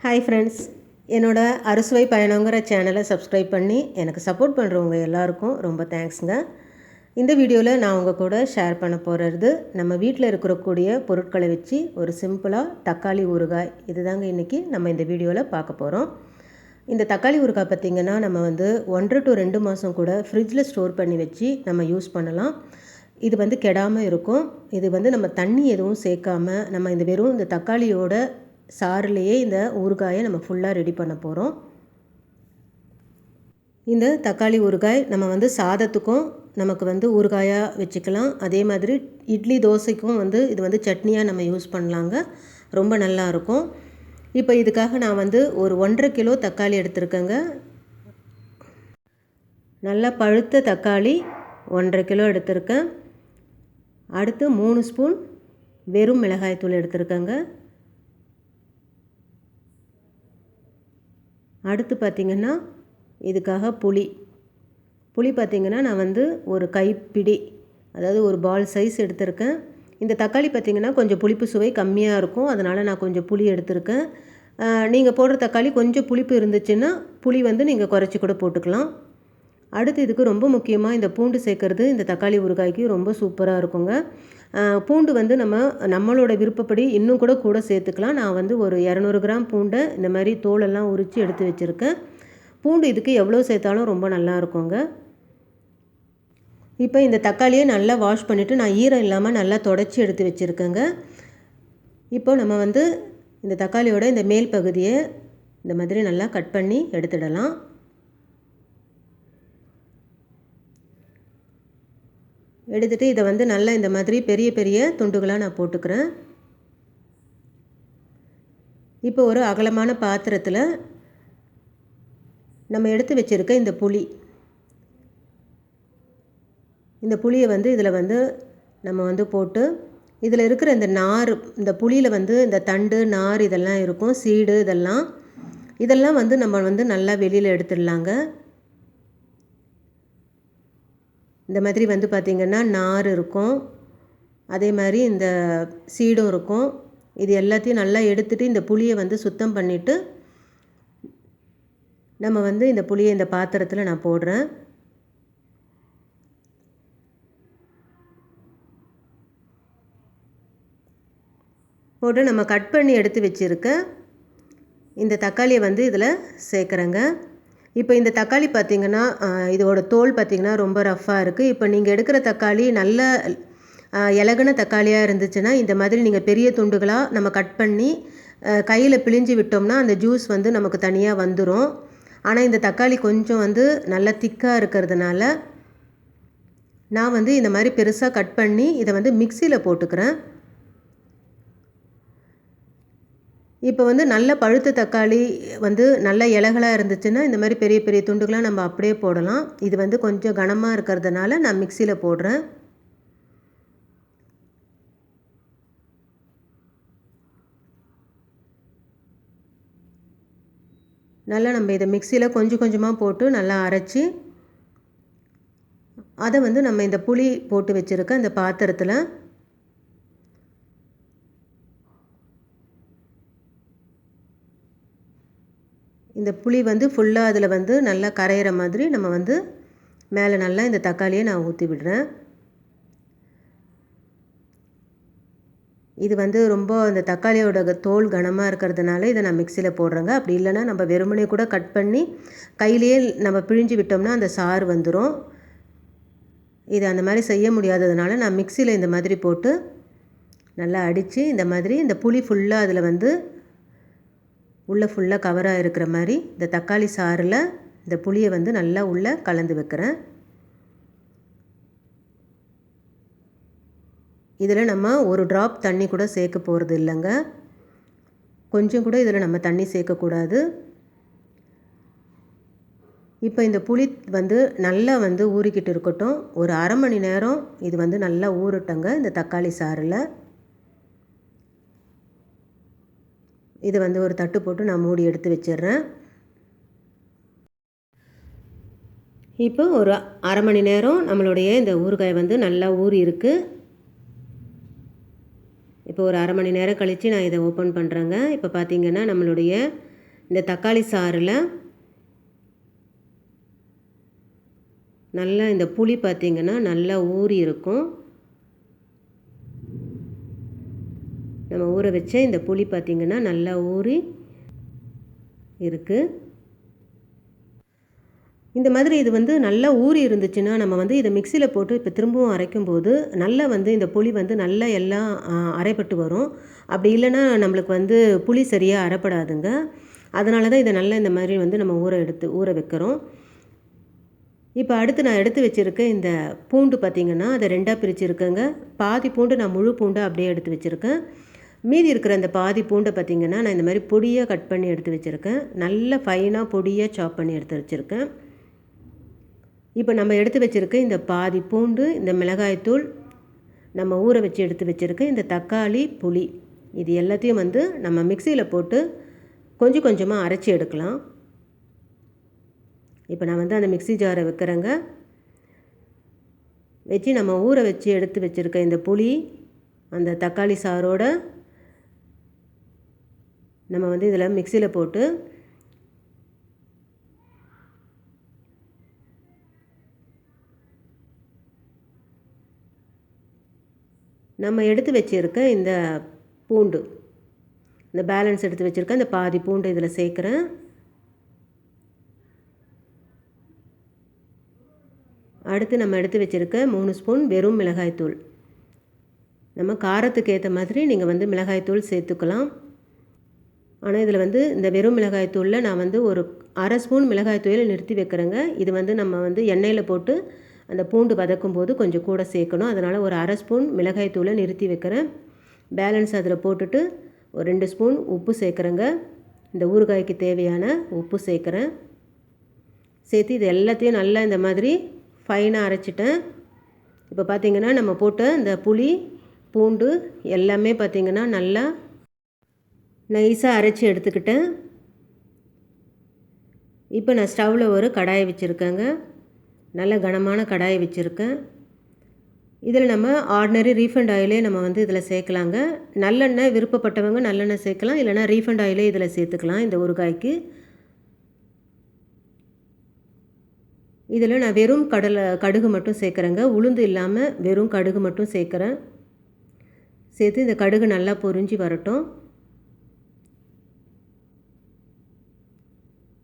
Hi friends, என்னோட அறுசுவை பயணங்கிற சேனலை சப்ஸ்கிரைப் பண்ணி எனக்கு சப்போர்ட் பண்ணுறவங்க எல்லாருக்கும் ரொம்ப தேங்க்ஸுங்க. இந்த வீடியோவில் நான் உங்கள் கூட ஷேர் பண்ண போகிறது நம்ம வீட்டில் இருக்கக்கூடிய பொருட்களை வச்சு ஒரு சிம்பிளாக தக்காளி ஊறுகாய். இதுதாங்க இன்றைக்கி நம்ம இந்த வீடியோவில் பார்க்க போகிறோம். இந்த தக்காளி ஊறுகாய் பார்த்திங்கன்னா நம்ம 1 to 2 மாதம் கூட ஃப்ரிட்ஜில் ஸ்டோர் பண்ணி வச்சு நம்ம யூஸ் பண்ணலாம். இது கெடாமல் இருக்கும். இது நம்ம தண்ணி எதுவும் சேர்க்காமல் நம்ம இந்த வெறும் இந்த தக்காளியோட சாறுலேயே இந்த ஊறுகாயை நம்ம ஃபுல்லாக ரெடி பண்ண போகிறோம். இந்த தக்காளி ஊறுகாய் நம்ம சாதத்துக்கும் நமக்கு ஊறுகாயாக வச்சுக்கலாம். அதே மாதிரி இட்லி தோசைக்கும் இது சட்னியாக நம்ம யூஸ் பண்ணலாங்க. ரொம்ப நல்லாயிருக்கும். இப்போ இதுக்காக நான் ஒரு 1.5 கிலோ தக்காளி எடுத்துருக்கேங்க. நல்லா பழுத்த தக்காளி 1.5 கிலோ எடுத்திருக்கேன். அடுத்து 3 ஸ்பூன் வெறும் மிளகாய்த்தூள் எடுத்திருக்கேங்க. அடுத்து பார்த்திங்கன்னா இதுக்காக புளி பார்த்திங்கன்னா நான் ஒரு கைப்பிடி, அதாவது ஒரு பால் சைஸ் எடுத்திருக்கேன். இந்த தக்காளி பார்த்திங்கன்னா கொஞ்சம் புளிப்பு சுவை கம்மியாக இருக்கும், அதனால் நான் கொஞ்சம் புளி எடுத்திருக்கேன். நீங்கள் போடுற தக்காளி கொஞ்சம் புளிப்பு இருந்துச்சுன்னா புளி நீங்கள் குறைச்சி கூட போட்டுக்கலாம். அடுத்து இதுக்கு ரொம்ப முக்கியமாக இந்த பூண்டு சேர்க்குறது இந்த தக்காளி ஊறுகாய்க்கு ரொம்ப சூப்பராக இருக்குங்க. பூண்டு நம்மளோட விருப்பப்படி இன்னும் கூட சேர்த்துக்கலாம். நான் ஒரு 200 கிராம் பூண்டை இந்த மாதிரி தோலெல்லாம் உரித்து எடுத்து வச்சுருக்கேன். பூண்டு இதுக்கு எவ்வளோ சேர்த்தாலும் ரொம்ப நல்லா இருக்குங்க. இப்போ இந்த தக்காளியை நல்லா வாஷ் பண்ணிவிட்டு நான் ஈரம் இல்லாமல் நல்லா தொடச்சி எடுத்து வச்சுருக்கேங்க. இப்போ நம்ம இந்த தக்காளியோட இந்த மேல் பகுதியை இந்த மாதிரி நல்லா கட் பண்ணி எடுத்துடலாம். எடுத்துகிட்டு இதை நல்லா இந்த மாதிரி பெரிய பெரிய துண்டுகளாக நான் போட்டுக்கிறேன். இப்போ ஒரு அகலமான பாத்திரத்தில் நம்ம எடுத்து வச்சுருக்க இந்த புளியை இதில் நம்ம போட்டு இதில் இருக்கிற இந்த நார், இந்த புளியில் இந்த தண்டு நார் இதெல்லாம் இருக்கும், சீடு இதெல்லாம் நம்ம நல்லா வெளியில் எடுத்துடலாங்க. இந்த மாதிரி பார்த்திங்கன்னா நார் இருக்கும், அதே மாதிரி இந்த சீடும் இருக்கும். இது எல்லாத்தையும் நல்லா எடுத்துகிட்டு இந்த புளியை சுத்தம் பண்ணிவிட்டு நம்ம இந்த புளியை இந்த பாத்திரத்தில் நான் போடுறேன். போட்டு நம்ம கட் பண்ணி எடுத்து வச்சுருக்க இந்த தக்காளியை இதில் சேர்க்குறேங்க. இப்போ இந்த தக்காளி பார்த்திங்கன்னா இதோட தோல் பார்த்திங்கன்னா ரொம்ப ரஃப்பாக இருக்குது. இப்போ நீங்கள் எடுக்கிற தக்காளி நல்ல இலகுன தக்காளியாக இருந்துச்சுன்னா இந்த மாதிரி நீங்கள் பெரிய துண்டுகளாக நம்ம கட் பண்ணி கையில் பிழிஞ்சு விட்டோம்னா அந்த ஜூஸ் நமக்கு தனியாக வந்துடும். ஆனால் இந்த தக்காளி கொஞ்சம் நல்லா திக்காக இருக்கிறதுனால நான் இந்த மாதிரி பெருசாக கட் பண்ணி இதை மிக்சியில் போட்டுக்கிறேன். இப்போ நல்ல பழுத்த தக்காளி நல்ல இலகலாக இருந்துச்சுன்னா இந்த மாதிரி பெரிய பெரிய துண்டுகளாக நம்ம அப்படியே போடலாம். இது கொஞ்சம் கனமாக இருக்கிறதுனால நான் மிக்சியில் போடுறேன். நல்லா நம்ம இதை மிக்சியில் கொஞ்சம் கொஞ்சமாக போட்டு நல்லா அரைச்சி அதை நம்ம இந்த புளி போட்டு வச்சுருக்க இந்த பாத்திரத்தில் இந்த புளி ஃபுல்லாக அதில் நல்லா கரையிற மாதிரி நம்ம மேலே நல்லா இந்த தக்காளியை நான் ஊற்றி விடுறேன். இது ரொம்ப இந்த தக்காளியோட தோல் கனமாக இருக்கிறதுனால இதை நான் மிக்சியில் போடுறேங்க. அப்படி இல்லைன்னா நம்ம வெறுமனே கூட கட் பண்ணி கையிலேயே நம்ம பிழிஞ்சு விட்டோம்னா அந்த சாறு வந்துடும். இது அந்த மாதிரி செய்ய முடியாததுனால நான் மிக்சியில் இந்த மாதிரி போட்டு நல்லா அடித்து இந்த மாதிரி இந்த புளி ஃபுல்லாக அதில் உள்ளே ஃபுல்லாக கவராக இருக்கிற மாதிரி இந்த தக்காளி சாறில் இந்த புளியை நல்லா உள்ளே கலந்து வைக்கிறேன். இதில் நம்ம ஒரு ட்ராப் தண்ணி கூட சேர்க்க போகிறது இல்லைங்க. கொஞ்சம் கூட இதில் நம்ம தண்ணி சேர்க்கக்கூடாது. இப்போ இந்த புளி நல்லா ஊறிக்கிட்டு இருக்கட்டும். ஒரு அரை மணி நேரம் இது நல்லா ஊறட்டங்க இந்த தக்காளி சாறில். இதை ஒரு தட்டு போட்டு நான் மூடி எடுத்து வச்சிடுறேன். இப்போ ஒரு அரை மணி நேரம் நம்மளுடைய இந்த ஊறுகாய் நல்லா ஊறி இருக்குது. இப்போ ஒரு அரை மணி நேரம் கழித்து நான் இதை ஓப்பன் பண்ணுறேங்க. இப்போ பார்த்திங்கன்னா நம்மளுடைய இந்த தக்காளி சாறில் நல்லா இந்த புளி பார்த்திங்கன்னா நல்லா ஊறி இருக்கும். நம்ம ஊற வச்ச இந்த புளி பார்த்திங்கன்னா நல்லா ஊறி இருக்குது. இந்த மாதிரி இது வந்து நல்லா ஊறி இருந்துச்சுன்னா நம்ம வந்து இதை மிக்சியில் போட்டு இப்போ திரும்பவும் அரைக்கும்போது நல்லா வந்து இந்த புளி வந்து நல்லா எல்லாம் அரைப்பட்டு வரும். அப்படி இல்லைன்னா நம்மளுக்கு வந்து புளி சரியாக அரைப்படாதுங்க. அதனால தான் இதை நல்லா இந்த மாதிரி வந்து நம்ம ஊற வைக்கிறோம். இப்போ அடுத்து நான் எடுத்து வச்சுருக்கேன் இந்த பூண்டு பார்த்திங்கன்னா அதை 2ஆக பிரிச்சுருக்கேங்க. பாதி பூண்டு நான் முழு பூண்டை அப்படியே எடுத்து வச்சுருக்கேன். மீதி இருக்கிற அந்த பாதி பூண்டை பார்த்திங்கன்னா நான் இந்த மாதிரி பொடியாக கட் பண்ணி எடுத்து வச்சுருக்கேன். நல்ல ஃபைனாக பொடியாக சாப் பண்ணி எடுத்து வச்சுருக்கேன். இப்போ நம்ம எடுத்து வச்சுருக்க இந்த பாதி பூண்டு, இந்த மிளகாய்த்தூள், நம்ம ஊற வச்சு எடுத்து வச்சுருக்க இந்த தக்காளி, புளி, இது எல்லாத்தையும் வந்து நம்ம மிக்சியில் போட்டு கொஞ்சம் கொஞ்சமாக அரைச்சி எடுக்கலாம். இப்போ நான் வந்து அந்த மிக்சி ஜாரை வைக்கிறேங்க. வச்சு நம்ம ஊற வச்சு எடுத்து வச்சுருக்க இந்த புளி, அந்த தக்காளி சாரோட நம்ம வந்து இதில் மிக்சியில் போட்டு நம்ம எடுத்து வச்சுருக்க இந்த பூண்டு, இந்த பேலன்ஸ் எடுத்து வச்சுருக்க இந்த பாதி பூண்டு இதில் சேர்க்குறேன். அடுத்து நம்ம எடுத்து வச்சுருக்க 3 ஸ்பூன் வெறும் மிளகாய்த்தூள். நம்ம காரத்துக்கு ஏற்ற மாதிரி நீங்கள் வந்து மிளகாய்த்தூள் சேர்த்துக்கலாம். ஆனால் இதில் வந்து இந்த வெறும் மிளகாய்த்தூளில் நான் வந்து ஒரு 1/2 ஸ்பூன் மிளகாய்த்தூளை நிறுத்தி வைக்கிறேங்க. இது வந்து நம்ம வந்து எண்ணெயில் போட்டு அந்த பூண்டு வதக்கும் போது கொஞ்சம் கூட சேர்க்கணும். அதனால் ஒரு 1/2 ஸ்பூன் மிளகாய்த்தூளை நிறுத்தி வைக்கிறேன். பேலன்ஸ் அதில் போட்டுட்டு ஒரு 2 ஸ்பூன் உப்பு சேர்க்குறேங்க. இந்த ஊறுகாய்க்கு தேவையான உப்பு சேர்க்குறேன். சேர்த்து இது எல்லாத்தையும் நல்லா இந்த மாதிரி ஃபைனாக அரைச்சிட்டேன். இப்போ பார்த்திங்கன்னா நம்ம போட்ட இந்த புளி, பூண்டு எல்லாமே பார்த்திங்கன்னா நல்லா நைஸாக அரைச்சி எடுத்துக்கிட்டேன். இப்போ நான் ஸ்டவ்வில் ஒரு கடாயை வச்சுருக்கேங்க. நல்ல கனமான கடாயை வச்சுருக்கேன். இதில் நம்ம ஆர்டினரி ரீஃபண்ட் ஆயிலே நம்ம வந்து இதில் சேர்க்கலாங்க. நல்லெண்ணெய் விருப்பப்பட்டவங்க நல்லெண்ணெய் சேர்க்கலாம், இல்லைனா ரீஃபண்ட் ஆயிலே இதில் சேர்த்துக்கலாம் இந்த ஊறுகாய்க்கு. இதில் நான் வெறும் கடுகு மட்டும் சேர்க்குறேங்க. உளுந்து இல்லாமல் வெறும் கடுகு மட்டும் சேர்க்குறேன். சேர்த்து இந்த கடுகு நல்லா பொரிஞ்சு வரட்டும்.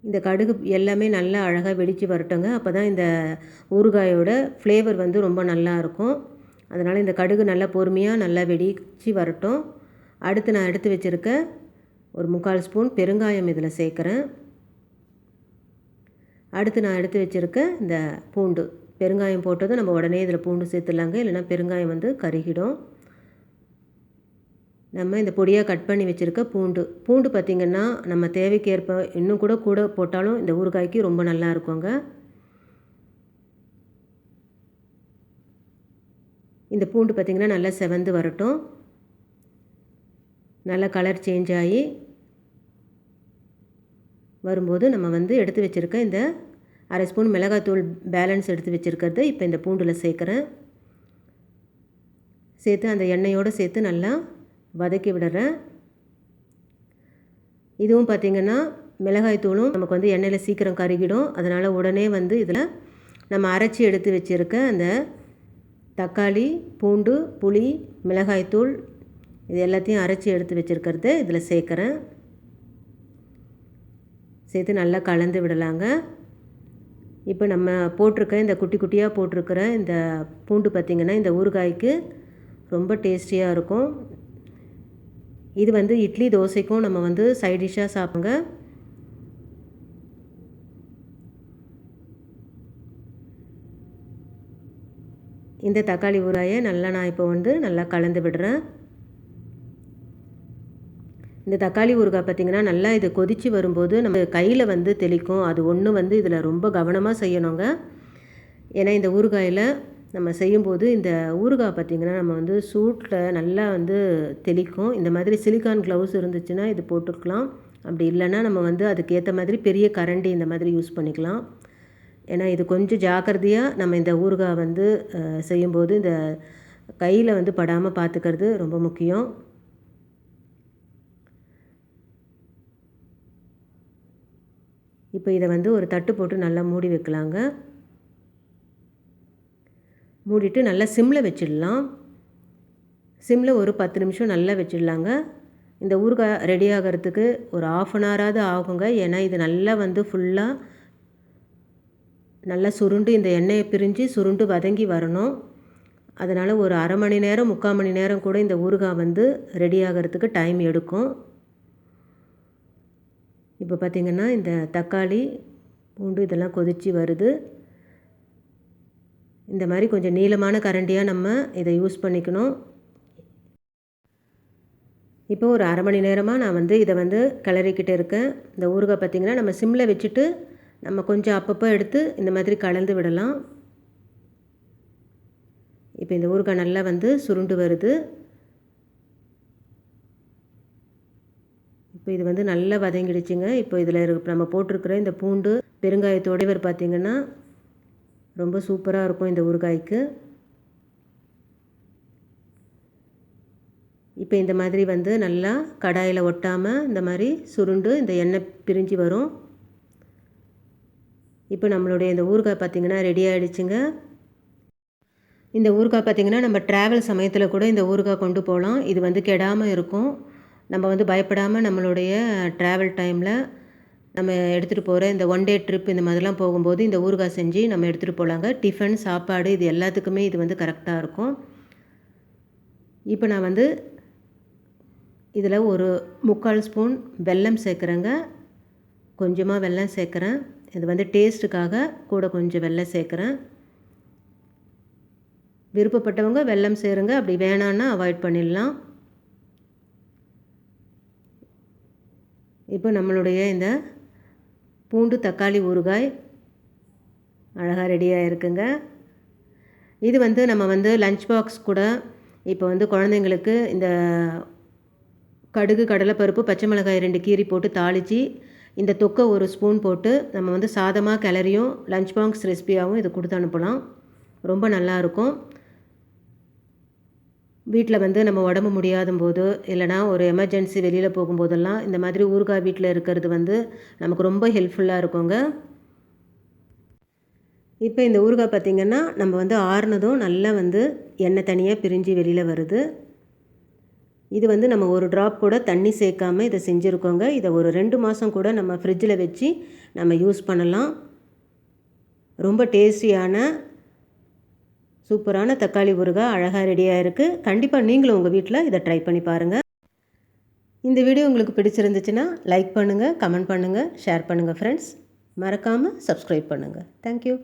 இந்த கடுகு எல்லாமே நல்லா அழகாக வெடித்து வரட்டுங்க. அப்போ தான் இந்த ஊறுகாயோட ஃப்ளேவர் வந்து ரொம்ப நல்லாயிருக்கும். அதனால் இந்த கடுகு நல்லா பொறுமையாக நல்லா வெடித்து வரட்டும். அடுத்து நான் எடுத்து வச்சுருக்க ஒரு 3/4 ஸ்பூன் பெருங்காயம் இதில் சேர்க்குறேன். அடுத்து நான் எடுத்து வச்சுருக்க இந்த பூண்டு, பெருங்காயம் போட்டதும் நம்ம உடனே இதில் பூண்டு சேர்த்துடலாங்க, இல்லைனா பெருங்காயம் வந்து கருகிடும். நம்ம இந்த பொடியாக கட் பண்ணி வச்சுருக்க பூண்டு பார்த்திங்கன்னா நம்ம தேவைக்கேற்ப இன்னும் கூட போட்டாலும் இந்த ஊறுகாய்க்கு ரொம்ப நல்லா இருக்குங்க. இந்த பூண்டு பார்த்திங்கன்னா நல்லா செவந்து வரட்டும். நல்லா கலர் சேஞ்ச் ஆகி வரும்போது நம்ம வந்து எடுத்து வச்சுருக்க இந்த 1/2 ஸ்பூன் மிளகாய்த்தூள் பேலன்ஸ் எடுத்து வச்சுருக்கிறது இப்போ இந்த பூண்டில் சேர்க்குறேன். சேர்த்து அந்த எண்ணெயோடு சேர்த்து நல்லா வதக்கி விடுறேன். இதுவும் பார்த்திங்கன்னா மிளகாய்த்தூளும் நமக்கு வந்து எண்ணெயில் சீக்கிரம் கருகிடும். அதனால் உடனே வந்து இதில் நம்ம அரைச்சி எடுத்து வச்சுருக்க அந்த தக்காளி, பூண்டு, புளி, மிளகாய்த்தூள் இது எல்லாத்தையும் அரைச்சி எடுத்து வச்சுருக்கிறது இதில் சேர்க்குறேன். சேர்த்து நல்லா கலந்து விடலாங்க. இப்போ நம்ம போட்டிருக்க இந்த குட்டி குட்டியாக போட்டிருக்கிற இந்த பூண்டு பார்த்திங்கன்னா இந்த ஊறுகாய்க்கு ரொம்ப டேஸ்டியாக இருக்கும். இது வந்து இட்லி, தோசைக்கும் நம்ம வந்து சைட் டிஷ்ஷாக சாப்பிடுங்க. இந்த தக்காளி ஊறுகாயை நல்லா நான் இப்போ வந்து நல்லா கலந்து விடுறேன். இந்த தக்காளி ஊறுகாய் பார்த்திங்கன்னா நல்லா இது கொதித்து வரும்போது நம்ம கையில் வந்து தெளிக்கும். அது ஒன்று வந்து இதில் ரொம்ப கவனமாக செய்யணுங்க. ஏன்னா இந்த ஊறுகாயில் நம்ம செய்யும்போது இந்த ஊறுகாய் பார்த்திங்கன்னா நம்ம வந்து சூட்டில் நல்லா வந்து தெளிக்கும். இந்த மாதிரி சிலிக்கான் க்ளவுஸ் இருந்துச்சுன்னா இது போட்டுக்கலாம். அப்படி இல்லைன்னா நம்ம வந்து அதுக்கேற்ற மாதிரி பெரிய கரண்டி இந்த மாதிரி யூஸ் பண்ணிக்கலாம். ஏன்னா இது கொஞ்சம் ஜாக்கிரதையாக நம்ம இந்த ஊறுகாய் வந்து செய்யும்போது இந்த கையில் வந்து படாமல் பார்த்துக்கிறது ரொம்ப முக்கியம். இப்போ இதை வந்து ஒரு தட்டு போட்டு நல்லா மூடி வைக்கலாங்க. மூடிட்டு நல்லா சிம்மில் வச்சிடலாம். சிம்மில் ஒரு 10 நிமிஷம் நல்லா வச்சிடலாங்க. இந்த ஊறுகாய் ரெடி ஆகிறதுக்கு ஒரு 1/2 அன் ஹவராவது ஆகுங்க. ஏன்னா இது நல்லா வந்து ஃபுல்லாக நல்லா சுருண்டு இந்த எண்ணெயை பிரிஞ்சு சுருண்டு வதங்கி வரணும். அதனால் ஒரு 1/2 மணி நேரம் 3/4 மணி நேரம் கூட இந்த ஊறுகாய் வந்து ரெடி ஆகிறதுக்கு டைம் எடுக்கும். இப்போ பார்த்திங்கன்னா இந்த தக்காளி பூண்டு இதெல்லாம் கொதித்து வருது. இந்த மாதிரி கொஞ்சம் நீளமான கரண்டியாக நம்ம இதை யூஸ் பண்ணிக்கணும். இப்போ ஒரு 1/2 மணி நேரமாக நான் வந்து இதை வந்து கிளறிக்கிட்டு இருக்கேன். இந்த ஊறுகாய் பார்த்திங்கன்னா நம்ம சிம்மில் வச்சுட்டு நம்ம கொஞ்சம் அப்பப்போ எடுத்து இந்த மாதிரி கலந்து விடலாம். இப்போ இந்த ஊறுகாய் நல்லா வந்து சுருண்டு வருது. இப்போ இது வந்து நல்லா வதங்கிடுச்சுங்க. இப்போ இதில் நம்ம போட்டிருக்கிற இந்த பூண்டு பெருங்காயத்தோட பார்த்திங்கன்னா ரொம்ப சூப்பராக இருக்கும் இந்த ஊறுகாய்க்கு. இப்போ இந்த மாதிரி வந்து நல்லா கடாயில் ஒட்டாமல் இந்த மாதிரி சுருண்டு இந்த எண்ணெய் பிரிஞ்சு வரும். இப்போ நம்மளுடைய இந்த ஊறுகாய் பார்த்திங்கன்னா ரெடி ஆகிடுச்சுங்க. இந்த ஊறுகாய் பார்த்திங்கன்னா நம்ம ட்ராவல் சமயத்தில் கூட இந்த ஊறுகாய் கொண்டு போகலாம். இது வந்து கெடாமல் இருக்கும். நம்ம வந்து பயப்படாமல் நம்மளுடைய ட்ராவல் டைமில் நம்ம எடுத்துகிட்டு போகிற இந்த 1 டே ட்ரிப் இந்த மாதிரிலாம் போகும்போது இந்த ஊறுகாய் செஞ்சு நம்ம எடுத்துகிட்டு போகலாங்க. டிஃபன் சாப்பாடு இது எல்லாத்துக்குமே இது வந்து கரெக்டாக இருக்கும். இப்போ நான் வந்து இதில் ஒரு 3/4 ஸ்பூன் வெல்லம் சேர்க்குறேங்க. கொஞ்சமாக வெல்லம் சேர்க்குறேன். இது வந்து டேஸ்ட்டுக்காக கூட கொஞ்சம் வெல்லம் சேர்க்குறேன். விருப்பப்பட்டவங்க வெல்லம் சேருங்க, அப்படி வேணான்னா அவாய்ட் பண்ணிடலாம். இப்போ நம்மளுடைய இந்த பூண்டு தக்காளி ஊறுகாய் அழகாக ரெடியாக இருக்குங்க. இது வந்து நம்ம வந்து லஞ்ச் பாக்ஸ் கூட இப்போ வந்து குழந்தைங்களுக்கு இந்த கடுகு கடலைப்பருப்பு பச்சை மிளகாய் 2 கீரி போட்டு தாளித்து இந்த தொக்கை ஒரு ஸ்பூன் போட்டு நம்ம வந்து சாதமாக கிளறியும் லஞ்ச் பாக்ஸ் ரெசிபியாகவும் இது கொடுத்து அனுப்பலாம். ரொம்ப நல்லாயிருக்கும். வீட்டில் வந்து நம்ம உடம்பு முடியாத போது இல்லைனா ஒரு எமர்ஜென்சி வெளியில் போகும்போதெல்லாம் இந்த மாதிரி ஊறுகாய் வீட்டில் இருக்கிறது வந்து நமக்கு ரொம்ப ஹெல்ப்ஃபுல்லாக இருக்குங்க. இப்போ இந்த ஊறுகாய் பார்த்திங்கன்னா நம்ம வந்து ஆறுனதும் நல்லா வந்து எண்ணெய் தனியாக பிரிஞ்சு வெளியில் வருது. இது வந்து நம்ம ஒரு ட்ராப் கூட தண்ணி சேர்க்காமல் இதை செஞ்சுருக்கோங்க. இதை ஒரு 2 மாதம் கூட நம்ம ஃப்ரிட்ஜில் வச்சு நம்ம யூஸ் பண்ணலாம். ரொம்ப டேஸ்டியான சூப்பரான தக்காளி ஊறுகாய் அழகாக ரெடியாக இருக்குது. கண்டிப்பாக நீங்களும் உங்கள் வீட்டில் இதை ட்ரை பண்ணி பாருங்கள். இந்த வீடியோ உங்களுக்கு பிடிச்சிருந்துச்சுன்னா லைக் பண்ணுங்கள், கமெண்ட் பண்ணுங்கள், ஷேர் பண்ணுங்கள் ஃப்ரெண்ட்ஸ். மறக்காமல் சப்ஸ்கிரைப் பண்ணுங்கள். தேங்க்யூ.